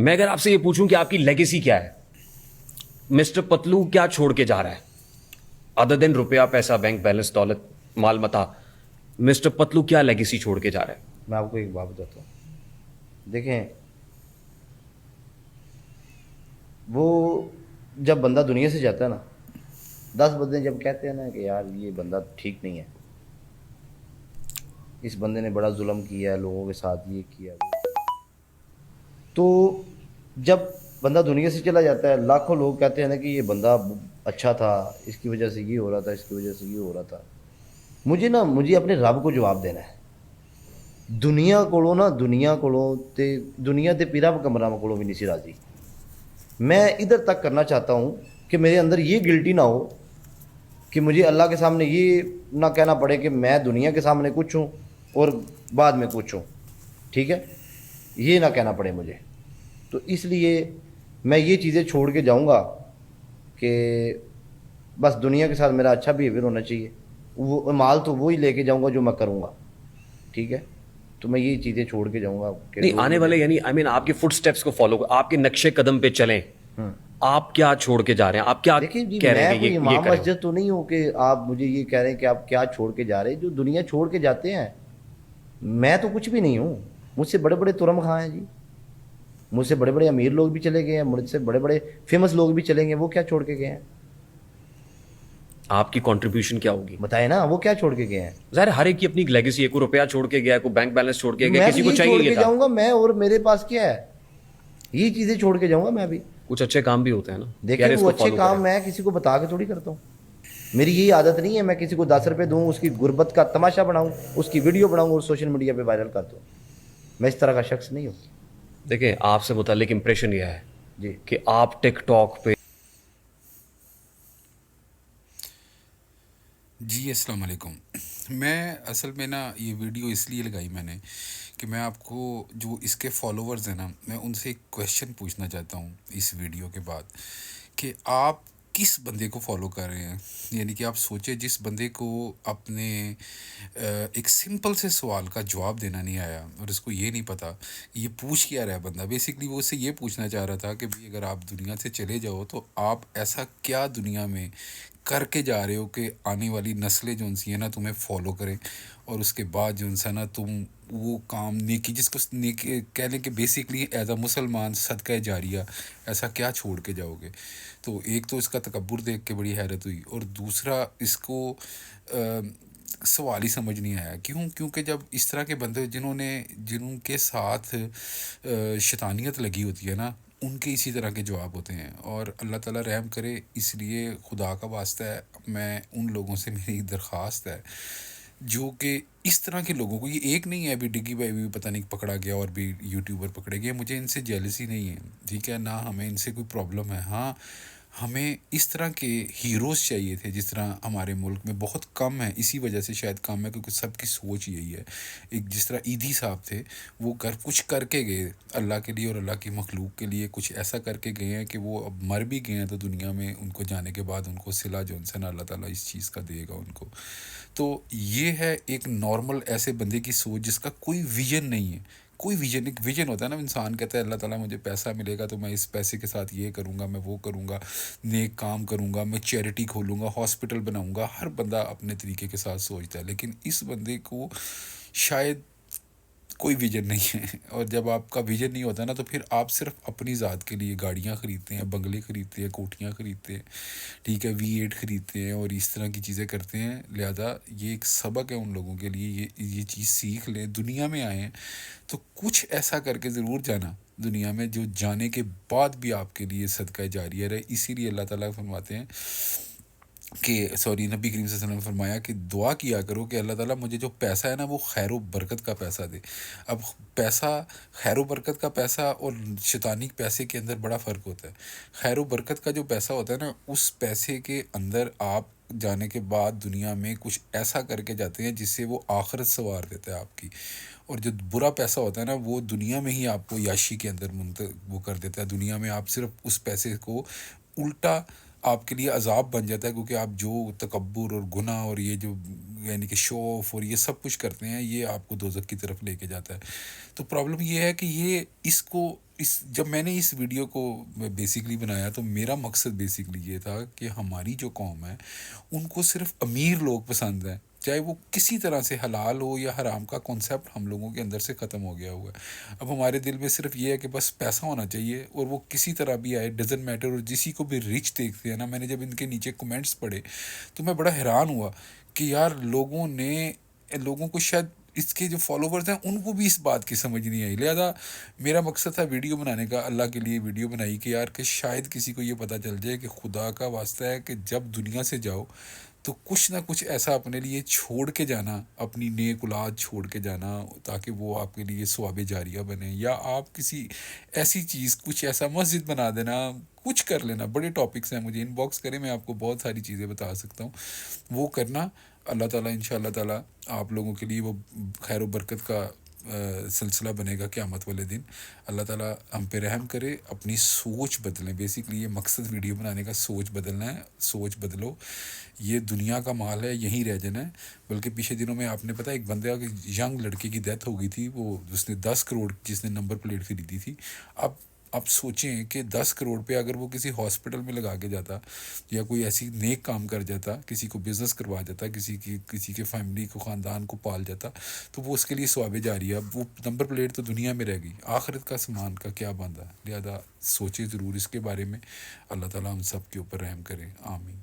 میں اگر آپ سے یہ پوچھوں کہ آپ کی لیگیسی کیا ہے, مسٹر پتلو کیا چھوڑ کے جا رہا ہے ادر دین روپیہ, پیسہ, بینک بیلنس, دولت, مال متا, مسٹر پتلو کیا لیگیسی چھوڑ کے جا رہا ہے؟ میں آپ کو ایک بات بتاتا ہوں. دیکھیں, وہ جب بندہ دنیا سے جاتا ہے نا, 10 بندے جب کہتے ہیں نا کہ یار یہ بندہ ٹھیک نہیں ہے, اس بندے نے بڑا ظلم کیا ہے لوگوں کے ساتھ, یہ کیا وہ, تو جب بندہ دنیا سے چلا جاتا ہے لاکھوں لوگ کہتے ہیں نا کہ یہ بندہ اچھا تھا, اس کی وجہ سے یہ ہو رہا تھا, اس کی وجہ سے یہ ہو رہا تھا. مجھے اپنے رب کو جواب دینا ہے. دنیا کولوں تے دنیا تے پیرا کمرہ کولوں بھی نہیں سی راضی. میں ادھر تک کرنا چاہتا ہوں کہ میرے اندر یہ گلٹی نہ ہو کہ مجھے اللہ کے سامنے یہ نہ کہنا پڑے کہ میں دنیا کے سامنے کچھ ہوں اور بعد میں کچھ ہوں. ٹھیک ہے, یہ نہ کہنا پڑے مجھے. تو اس لیے میں یہ چیزیں چھوڑ کے جاؤں گا کہ بس دنیا کے ساتھ میرا اچھا بیہیویئر ہونا چاہیے. وہ مال تو وہی لے کے جاؤں گا جو میں کروں گا. ٹھیک ہے, تو میں یہ چیزیں چھوڑ کے جاؤں گا کہ نہیں, لوگ آنے والے یعنی آپ کے فٹ سٹیپس کو فالو, آپ کے نقشے قدم پہ چلیں. آپ کیا چھوڑ کے جا رہے ہیں, آپ کیا دیکھیں جی, کہہ رہے میں ہیں کہ کوئی یہ امام کریں؟ مسجد تو نہیں ہوں کہ آپ مجھے یہ کہہ رہے ہیں کہ آپ کیا چھوڑ کے جا رہے ہیں. جو دنیا چھوڑ کے جاتے ہیں, میں تو کچھ بھی نہیں ہوں. مجھ سے بڑے بڑے ترم خواہ ہیں جی, مجھ سے بڑے بڑے امیر لوگ بھی چلے گئے ہیں, مجھ سے بڑے بڑے فیمس لوگ بھی چلے گئے. وہ کیا چھوڑ کے گئے ہیں؟ آپ کی کنٹریبیوشن کیا ہوگی؟ بتائیں نا, وہ کیا چھوڑ کے گئے ہیں؟ ظاہر ہر ایک کی اپنی لیگیسی ہے, کوئی روپیہ چھوڑ کے گیا, کوئی بینک بیلنس چھوڑ کے گیا, میں کسی بھی کو یہی چاہیے چھوڑ یہ کے تھا. جاؤں گا میں, اور میرے پاس کیا ہے, یہی چیزیں چھوڑ کے جاؤں گا میں بھی. کچھ اچھے کام بھی ہوتے ہیں نا, دیکھیں, یار اس وہ کو اچھے فالو کریں. کام میں کسی کو بتا کے تھوڑی کرتا ہوں. میری یہی عادت نہیں ہے میں کسی کو 10 روپے دوں, اس کی غربت کا تماشا بناؤں, اس کی ویڈیو بناؤں اور سوشل میڈیا پہ وائرل کر دوں. میں اس طرح کا شخص نہیں ہوں. دیکھیں, آپ سے متعلق امپریشن یہ ہے جی, کہ آپ ٹک ٹاک پہ جی السلام علیکم. میں اصل میں نا یہ ویڈیو اس لیے لگائی میں نے کہ میں آپ کو جو اس کے فالوورز ہیں نا, میں ان سے ایک کویشچن پوچھنا چاہتا ہوں اس ویڈیو کے بعد, کہ آپ کس بندے کو فالو کر رہے ہیں. یعنی کہ آپ سوچیں, جس بندے کو اپنے ایک سمپل سے سوال کا جواب دینا نہیں آیا اور اس کو یہ نہیں پتا یہ پوچھ کیا رہا ہے بندہ. بیسکلی وہ اس سے یہ پوچھنا چاہ رہا تھا کہ بھئی اگر آپ دنیا سے چلے جاؤ تو آپ ایسا کیا دنیا میں کر کے جا رہے ہو کہ آنے والی نسلیں جو ان سی ہیں نا تمہیں فالو کریں, اور اس کے بعد جو انسان نا تم وہ کام نیکی, جس کو نیکی کہہ لیں کہ بیسکلی ایز اے مسلمان صدقہ جاریہ, ایسا کیا چھوڑ کے جاؤ گے. تو ایک تو اس کا تکبر دیکھ کے بڑی حیرت ہوئی, اور دوسرا اس کو سوال ہی سمجھ نہیں آیا. کیونکہ جب اس طرح کے بندے جنہوں کے ساتھ شیطانیت لگی ہوتی ہے نا, ان کے اسی طرح کے جواب ہوتے ہیں. اور اللہ تعالیٰ رحم کرے, اس لیے خدا کا واسطہ ہے, میں ان لوگوں سے میری درخواست ہے جو کہ اس طرح کے لوگوں کو, یہ ایک نہیں ہے ابھی ڈگی بھائی بھی پتہ نہیں پکڑا گیا اور بھی یوٹیوبر پکڑے گئے, مجھے ان سے جیلسی نہیں ہے, ٹھیک ہے نا, ہمیں ان سے کوئی پرابلم ہے. ہاں, ہمیں اس طرح کے ہیروز چاہیے تھے جس طرح ہمارے ملک میں بہت کم ہے, اسی وجہ سے شاید کم ہے کیونکہ سب کی سوچ یہی ہے. ایک جس طرح ایدھی صاحب تھے, وہ کچھ کر کے گئے اللہ کے لیے اور اللہ کی مخلوق کے لیے, کچھ ایسا کر کے گئے ہیں کہ وہ اب مر بھی گئے ہیں تو دنیا میں ان کو جانے کے بعد ان کو صلہ جو ان سے اللہ تعالیٰ اس چیز کا دے گا ان کو. تو یہ ہے ایک نارمل ایسے بندے کی سوچ جس کا کوئی ویژن نہیں ہے. کوئی ویژن, ایک ویژن ہوتا ہے نا, انسان کہتا ہے اللہ تعالیٰ مجھے پیسہ ملے گا تو میں اس پیسے کے ساتھ یہ کروں گا, میں وہ کروں گا, نیک کام کروں گا, میں چیریٹی کھولوں گا, ہاسپٹل بناؤں گا. ہر بندہ اپنے طریقے کے ساتھ سوچتا ہے, لیکن اس بندے کو شاید کوئی ویژن نہیں ہے. اور جب آپ کا ویژن نہیں ہوتا نا تو پھر آپ صرف اپنی ذات کے لیے گاڑیاں خریدتے ہیں, بنگلے خریدتے ہیں, کوٹھیاں خریدتے ہیں, ٹھیک ہے, V8 خریدتے ہیں اور اس طرح کی چیزیں کرتے ہیں. لہذا یہ ایک سبق ہے ان لوگوں کے لیے, یہ چیز سیکھ لیں. دنیا میں آئے ہیں تو کچھ ایسا کر کے ضرور جانا دنیا میں جو جانے کے بعد بھی آپ کے لیے صدقہ جاریہ رہے. اسی لیے اللہ تعالیٰ فرماتے ہیں کہ نبی کریم صلی اللہ علیہ وسلم نے فرمایا کہ دعا کیا کرو کہ اللہ تعالیٰ مجھے جو پیسہ ہے نا وہ خیر و برکت کا پیسہ دے. اب پیسہ, خیر و برکت کا پیسہ اور شیطانی پیسے کے اندر بڑا فرق ہوتا ہے. خیر و برکت کا جو پیسہ ہوتا ہے نا, اس پیسے کے اندر آپ جانے کے بعد دنیا میں کچھ ایسا کر کے جاتے ہیں جس سے وہ آخرت سنوار دیتا ہے آپ کی. اور جو برا پیسہ ہوتا ہے نا, وہ دنیا میں ہی آپ کو یاشی کے اندر وہ کر دیتا ہے. دنیا میں آپ صرف اس پیسے کو الٹا آپ کے لیے عذاب بن جاتا ہے، کیونکہ آپ جو تکبر اور گناہ اور یہ جو یعنی کہ شو آف اور یہ سب کچھ کرتے ہیں، یہ آپ کو دوزخ کی طرف لے کے جاتا ہے۔ تو پرابلم یہ ہے کہ یہ جب میں نے اس ویڈیو کو بیسیکلی بنایا تو میرا مقصد بیسیکلی یہ تھا کہ ہماری جو قوم ہے ان کو صرف امیر لوگ پسند ہیں، چاہے وہ کسی طرح سے حلال ہو یا حرام کا کانسیپٹ ہم لوگوں کے اندر سے ختم ہو گیا ہوا ہے۔ اب ہمارے دل میں صرف یہ ہے کہ بس پیسہ ہونا چاہیے، اور وہ کسی طرح بھی آئے ڈزنٹ میٹر۔ اور جسی کو بھی ریچ دیکھتے ہیں نا، میں نے جب ان کے نیچے کمنٹس پڑھے تو میں بڑا حیران ہوا کہ یار لوگوں کو شاید اس کے جو فالوورز ہیں ان کو بھی اس بات کی سمجھ نہیں آئی۔ لہذا میرا مقصد تھا ویڈیو بنانے کا، اللہ کے لیے ویڈیو بنائی کہ یار کہ شاید کسی کو یہ پتہ چل جائے کہ خدا کا واسطہ ہے کہ جب دنیا سے جاؤ تو کچھ نہ کچھ ایسا اپنے لیے چھوڑ کے جانا، اپنی نیک اولاد چھوڑ کے جانا، تاکہ وہ آپ کے لیے ثواب جاریہ بنے، یا آپ کسی ایسی چیز، کچھ ایسا مسجد بنا دینا، کچھ کر لینا۔ بڑے ٹاپکس ہیں، مجھے ان باکس کریں، میں آپ کو بہت ساری چیزیں بتا سکتا ہوں، وہ کرنا۔ اللہ تعالیٰ انشاءاللہ تعالیٰ آپ لوگوں کے لیے وہ خیر و برکت کا سلسلہ بنے گا قیامت والے دن۔ اللہ تعالیٰ ہم پہ رحم کرے، اپنی سوچ بدلیں۔ بیسکلی یہ مقصد ویڈیو بنانے کا سوچ بدلنا ہے، سوچ بدلو۔ یہ دنیا کا مال ہے، یہیں رہ جانا ہے۔ بلکہ پیچھے دنوں میں آپ نے پتہ ایک بندے کی ینگ لڑکے کی ڈیتھ ہو گئی تھی، وہ اس نے 10 کروڑ جس نے نمبر پلیٹ خریدی تھی۔ اب سوچیں کہ 10 کروڑ پہ اگر وہ کسی ہاسپٹل میں لگا کے جاتا، یا کوئی ایسی نیک کام کر جاتا، کسی کو بزنس کروا جاتا، کسی کے فیملی کو، خاندان کو پال جاتا، تو وہ اس کے لیے ثواب جاریہ۔ اب وہ نمبر پلیٹ تو دنیا میں رہ گئی، آخرت کا سامان کا کیا بندہ؟ لہذا سوچیں ضرور اس کے بارے میں۔ اللہ تعالیٰ ہم سب کے اوپر رحم کرے، آمین۔